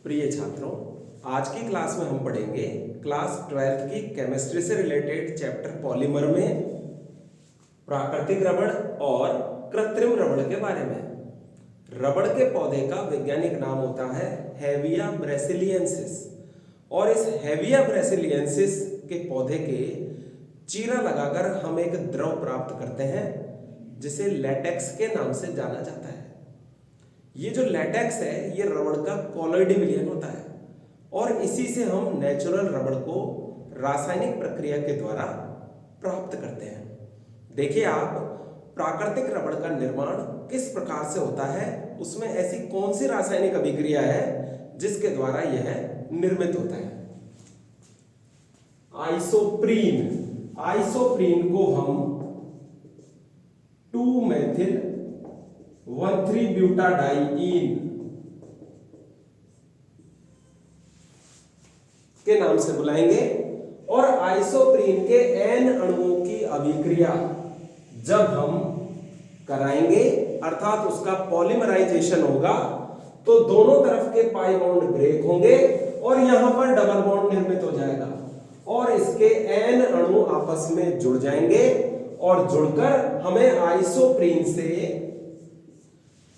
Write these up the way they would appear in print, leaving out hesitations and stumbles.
प्रिय छात्रों, आज की क्लास में हम पढ़ेंगे क्लास 12th की केमिस्ट्री से रिलेटेड चैप्टर पॉलीमर में प्राकृतिक रबड़ और कृत्रिम रबड़ के बारे में। रबड़ के पौधे का वैज्ञानिक नाम होता है हेविया ब्रासिलियेंसिस और इस हेविया ब्रासिलियेंसिस के पौधे के चीरा लगाकर हम एक द्रव प्राप्त करते हैं जिसे लैटेक्स के नाम से जाना जाता है। ये जो लैटेक्स है ये रबड़ का कॉलॉइडी विलयन होता है और इसी से हम नेचुरल रबड़ को रासायनिक प्रक्रिया के द्वारा प्राप्त करते हैं। देखिए आप, प्राकृतिक रबड़ का निर्माण किस प्रकार से होता है, उसमें ऐसी कौन सी रासायनिक अभिक्रिया है जिसके द्वारा यह निर्मित होता है। आइसोप्रीन को हम 2-मेथिल-1,3-ब्यूटाडाइईन के नाम से बुलाएंगे और आइसोप्रीन के N अणुओं की अभिक्रिया जब हम कराएंगे अर्थात उसका पॉलीमराइजेशन होगा तो दोनों तरफ के पाई बॉन्ड ब्रेक होंगे और यहां पर डबल बॉन्ड निर्मित हो जाएगा और इसके N अणु आपस में जुड़ जाएंगे और जुड़कर हमें आइसोप्रीन से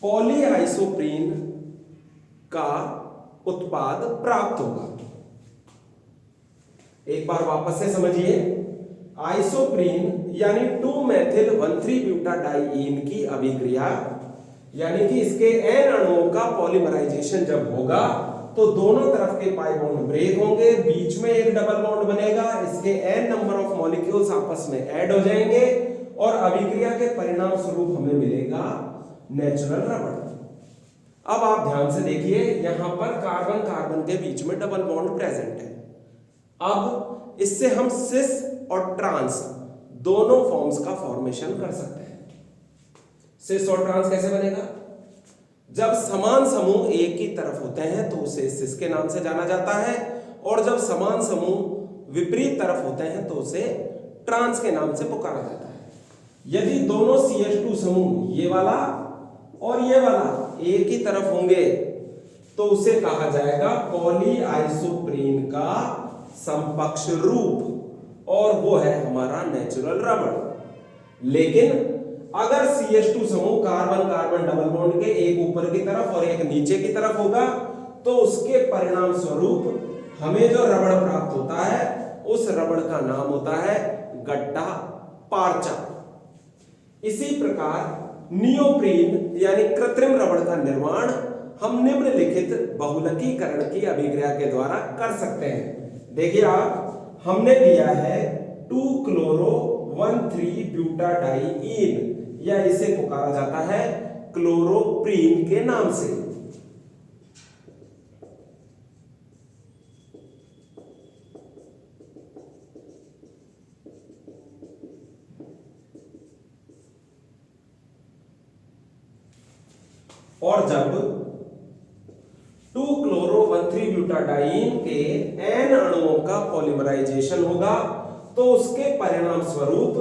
पॉलीआइसोप्रीन का उत्पाद प्राप्त होगा। एक बार वापस से समझिए, आइसोप्रीन यानी 2-मेथिल-1,3-ब्यूटाडाइईन की अभिक्रिया यानी कि इसके N अणुओं का पॉलीमराइजेशन जब होगा तो दोनों तरफ के पाई बॉन्ड ब्रेक होंगे, बीच में एक डबल बॉन्ड बनेगा, इसके N नंबर ऑफ मॉलिक्यूल्स आपस में ऐड हो जाएंगे और अभिक्रिया के परिणाम स्वरूप हमें मिलेगा नेचुरल रबड़। अब आप ध्यान से देखिए, यहां पर कार्बन कार्बन के बीच में डबल बॉन्ड प्रेजेंट है। अब इससे हम सिस और ट्रांस दोनों फॉर्म्स का फॉर्मेशन कर सकते हैं। सिस और ट्रांस कैसे बनेगा? जब समान समूह एक ही तरफ होते हैं तो उसे सिस के नाम से जाना जाता है और जब समान समूह विपरीत तरफ होते हैं तो उसे ट्रांस के नाम से पुकारा जाता है। यदि दोनों CH2 समूह ये वाला और ये वाला एक ही तरफ होंगे तो उसे कहा जाएगा पॉलीआइसोप्रीन का समकक्ष रूप और वो है हमारा नेचुरल रबड़। लेकिन अगर CH2 समूह कार्बन कार्बन डबल बॉन्ड के एक ऊपर की तरफ और एक नीचे की तरफ होगा तो उसके परिणाम स्वरूप हमें जो रबड़ प्राप्त होता है उस रबड़ का नाम होता है गट्टा पार्चा। इसी प्रकार नियोप्रीन यानी कृत्रिम रबड़ का निर्माण हम निम्नलिखित बहुलकीकरण की अभिक्रिया के द्वारा कर सकते हैं। देखिए आप, हमने लिया है 2-क्लोरो-1,3-ब्यूटाडाइईन या इसे पुकारा जाता है क्लोरोप्रीन के नाम से। और जब 2-क्लोरो-1,3-ब्यूटाडाइईन के N अणुओं का पॉलीमराइजेशन होगा तो उसके परिणाम स्वरूप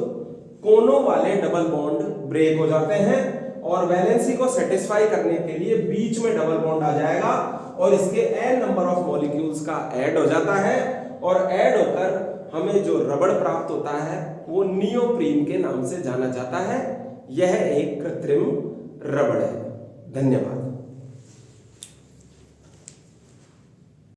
कोनों वाले डबल बॉन्ड ब्रेक हो जाते हैं और वैलेंसी को सेटिस्फाई करने के लिए बीच में डबल बॉन्ड आ जाएगा और इसके N नंबर ऑफ मॉलिक्यूल्स का ऐड हो जाता है और ऐड होकर हमें जो रबड़ प्राप्त होता है वो नियोप्रीन के नाम से जाना जाता है। यह एक कृत्रिम रबड़ है। धन्यवाद।